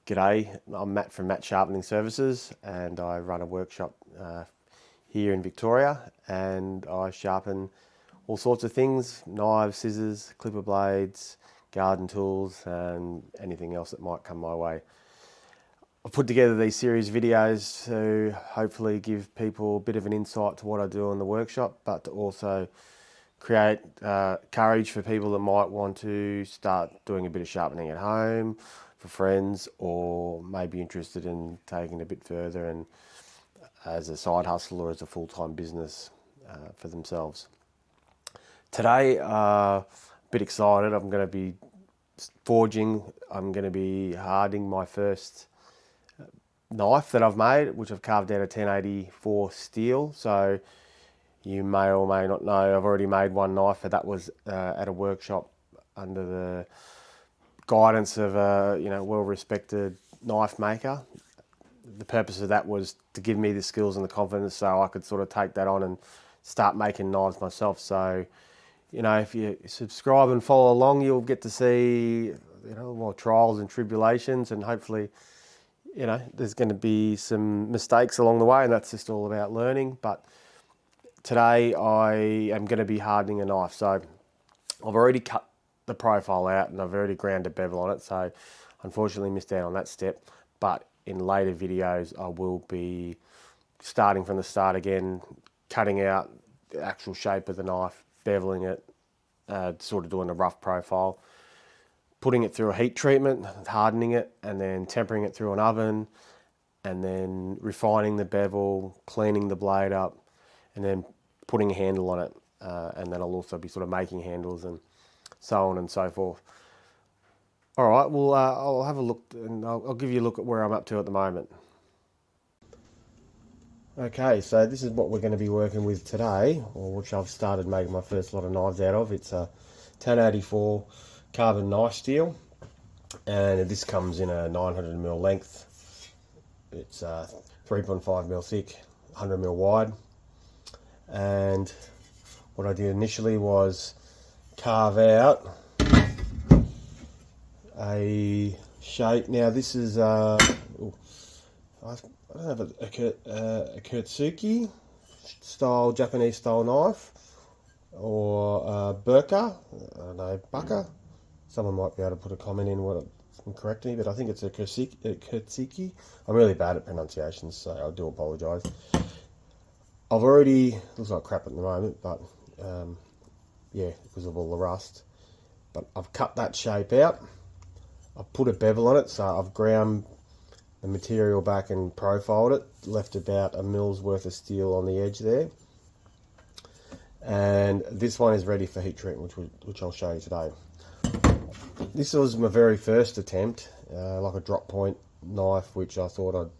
G'day, I'm Matt from Matt Sharpening Services, and I run a workshop here in Victoria, and I sharpen all sorts of things: knives, scissors, clipper blades, garden tools, and anything else that might come my way. I've put together these series of videos to hopefully give people a bit of an insight to what I do in the workshop, but to also create courage for people that might want to start doing a bit of sharpening at home for friends, or maybe interested in taking it a bit further and as a side hustle or as a full-time business for themselves. Today, a bit excited. I'm going to be forging. I'm going to be hardening my first knife that I've made, which I've carved out of 1084 steel. So you may or may not know I've already made one knife, but that was at a workshop under the guidance of a well-respected knife maker. The purpose of that was to give me the skills and the confidence so I could sort of take that on and start making knives myself. So, if you subscribe and follow along, you'll get to see, more trials and tribulations, and hopefully, there's going to be some mistakes along the way, and that's just all about learning. But today I am going to be hardening a knife. So I've already cut the profile out and I've already ground a bevel on it. So unfortunately missed out on that step. But in later videos, I will be starting from the start again, cutting out the actual shape of the knife, beveling it, sort of doing a rough profile, putting it through a heat treatment, hardening it, and then tempering it through an oven, and then refining the bevel, cleaning the blade up, and then putting a handle on it. And then I'll also be sort of making handles and so on and so forth. All right, well, I'll have a look and I'll give you a look at where I'm up to at the moment. Okay, so this is what we're going to be working with today, or which I've started making my first lot of knives out of. It's a 1084 carbon knife steel, and this comes in a 900mm length. It's 3.5mm thick, 100mm wide. And what I did initially was carve out a shape. Now this is I don't have a Kurtsuki style, Japanese style knife, or Burka, I don't know, Baka. Someone might be able to put a comment in what and correct me, but I think it's a Kurtsuki. I'm really bad at pronunciations, so I do apologise. I've already, looks like crap at the moment, but yeah, because of all the rust. But I've cut that shape out. I've put a bevel on it, so I've ground the material back and profiled it, left about a mill's worth of steel on the edge there. And this one is ready for heat treatment, which I'll show you today. This was my very first attempt, like a drop point knife, which I thought I'd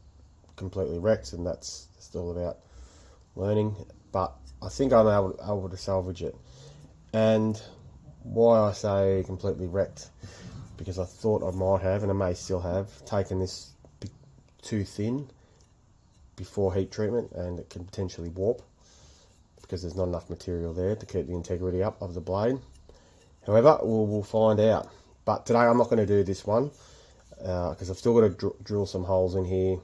completely wrecked, and that's still about learning, but I think I'm able to salvage it. And why I say completely wrecked, because I thought I might have, and I may still have, taken this too thin before heat treatment, and it can potentially warp because there's not enough material there to keep the integrity up of the blade. However, we'll find out. But today I'm not going to do this one because I've still got to drill some holes in here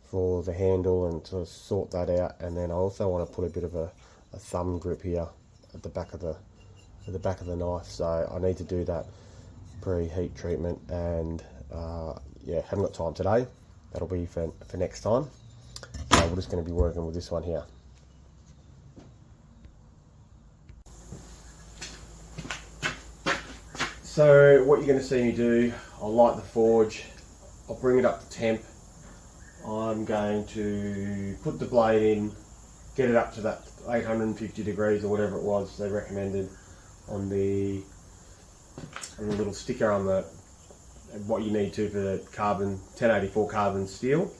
for the handle and to sort that out. And then I also want to put a bit of a thumb grip here at the back of the knife. So I need to do that pre-heat treatment, and yeah, haven't got time today. That'll be for next time. So we're just going to be working with this one here. So what you're going to see me do, I'll light the forge, I'll bring it up to temp. I'm going to put the blade in, get it up to that 850 degrees or whatever it was they recommended on the little sticker on the what you need to for the carbon 1084 carbon steel.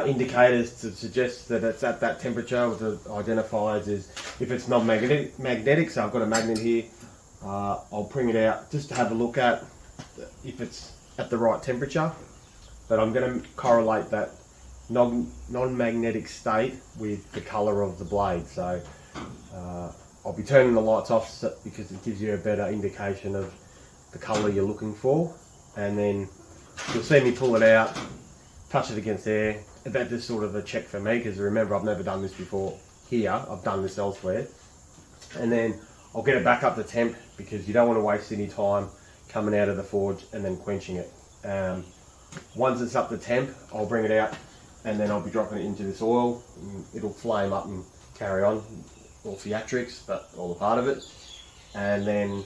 Indicators to suggest that it's at that temperature, with the identifiers is if it's non-magnetic, so I've got a magnet here. I'll bring it out just to have a look at if it's at the right temperature, but I'm going to correlate that non-magnetic state with the colour of the blade. So I'll be turning the lights off because it gives you a better indication of the colour you're looking for, and then You'll see me pull it out, touch it against there. That is sort of a check for me, because remember, I've never done this before here. I've done this elsewhere. And then I'll get it back up to temp, because you don't want to waste any time coming out of the forge and then quenching it. Once it's up to temp, I'll bring it out, and then I'll be dropping it into this oil. It'll flame up and carry on. All theatrics, but all a part of it. And then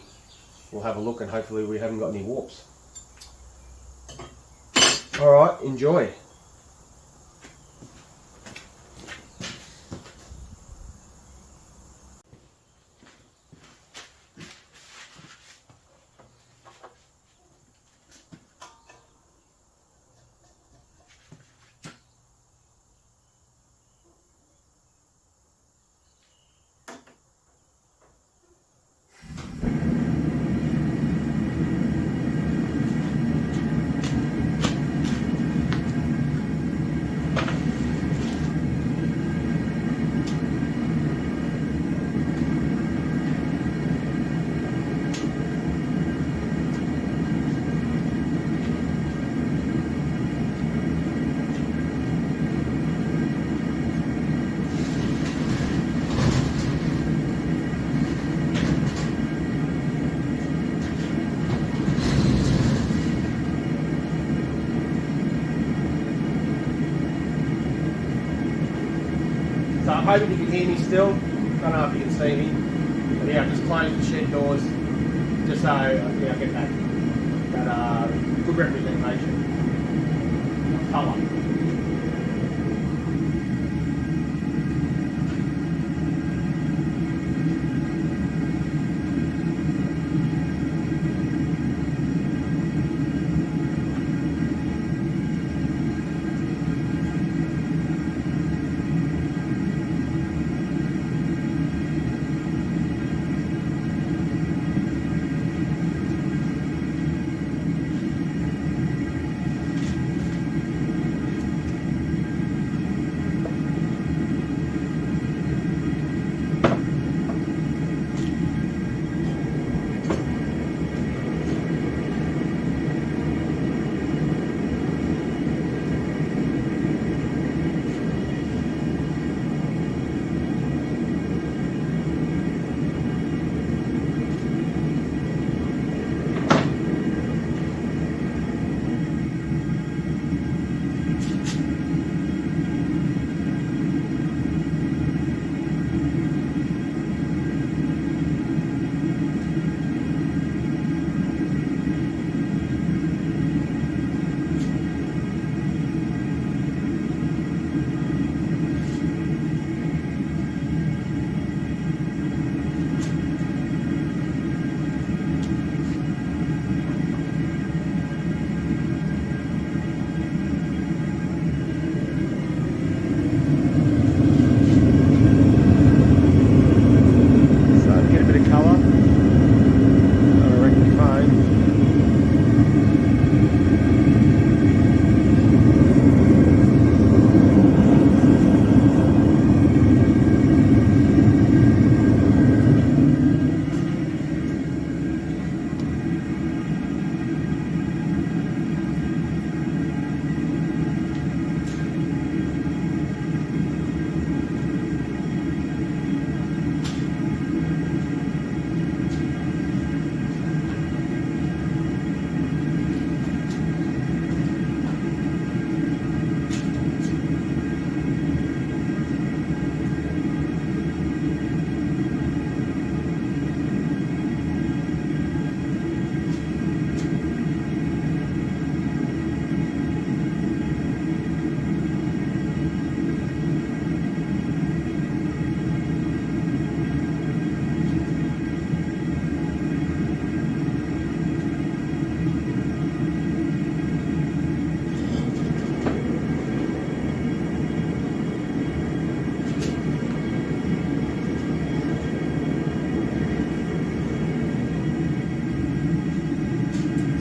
we'll have a look, and hopefully we haven't got any warps. Alright, enjoy. So I'm hoping you can hear me still. Don't know if you can see me. But yeah, I've just closed the shed doors just so I get that good representation of colour.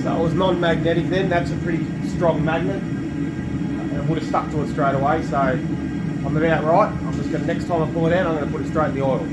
So it was non-magnetic then. That's a pretty strong magnet. It would have stuck to it straight away, so I'm about right. I'm just going to, next time I pull it out, I'm going to put it straight in the oil.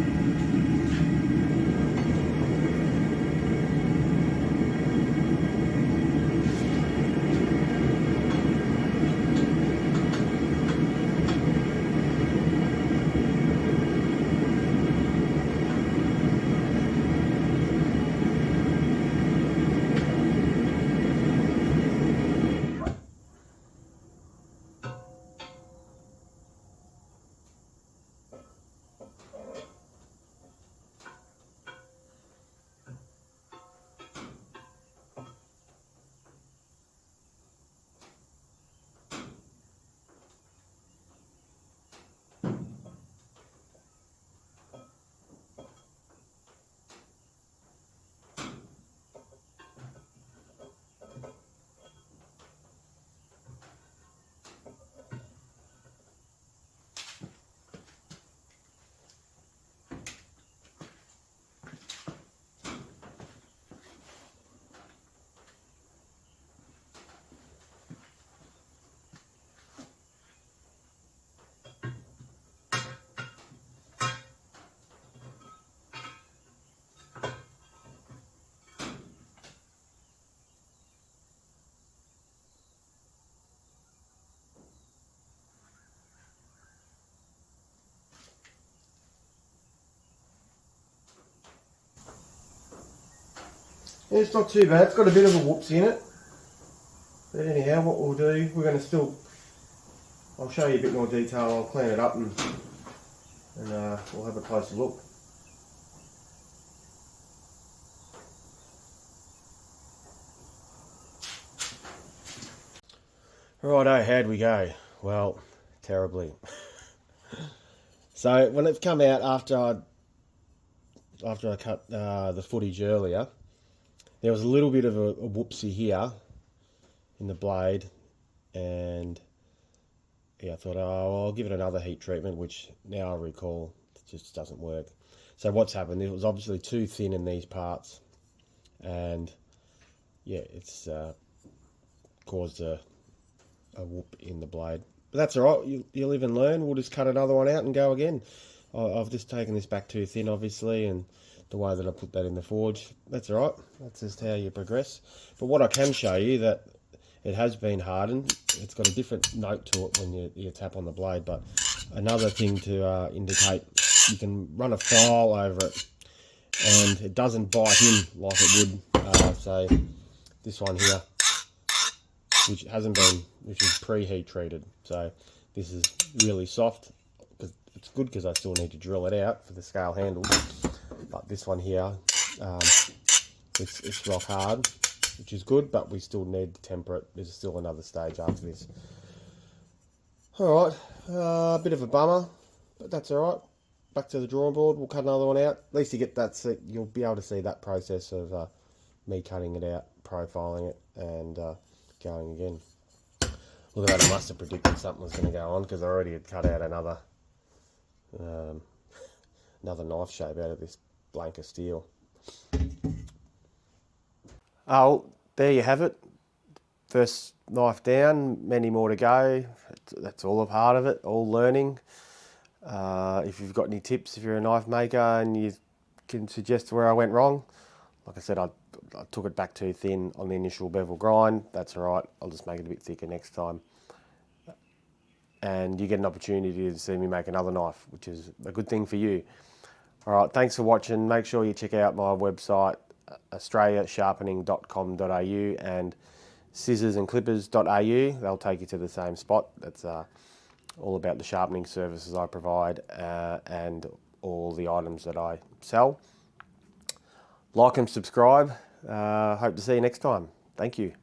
Yeah, it's not too bad. It's got a bit of a whoopsie in it. But anyhow, what we'll do, we're going to still, I'll show you a bit more detail. I'll clean it up and we'll have a closer look. Righto, how'd we go? Well, terribly. So when it's come out after I cut the footage earlier, there was a little bit of a whoopsie here in the blade, and yeah, I thought, oh, I'll give it another heat treatment, which now I recall it just doesn't work. So what's happened, it was obviously too thin in these parts, and yeah, it's caused a whoop in the blade. But that's all right, you live and learn. We'll just cut another one out and go again. I've just taken this back too thin, obviously, and the way that I put that in the forge, that's all right. That's just how you progress. But what I can show you, that it has been hardened. It's got a different note to it when you tap on the blade. But another thing to indicate, you can run a file over it, and it doesn't bite in like it would, say, this one here, which is pre-heat treated. So this is really soft. It's good because I still need to drill it out for the scale handle. But this one here, it's rock hard, which is good, but we still need to temper it. There's still another stage after this. All right, a bit of a bummer, but that's all right. Back to the drawing board. We'll cut another one out. At least you get that. You'll be able to see that process of me cutting it out, profiling it, and going again. Look at that! I must have predicted something was going to go on because I already had cut out another knife shape out of this blank of steel. Oh, there you have it. First knife down, many more to go. That's all a part of it, all learning. If you've got any tips, if you're a knife maker and you can suggest where I went wrong, like I said, I took it back too thin on the initial bevel grind. That's all right. I'll just make it a bit thicker next time. And you get an opportunity to see me make another knife, which is a good thing for you. All right, thanks for watching. Make sure you check out my website, australiasharpening.com.au and scissorsandclippers.au. They'll take you to the same spot. That's all about the sharpening services I provide and all the items that I sell. Like and subscribe. Hope to see you next time. Thank you.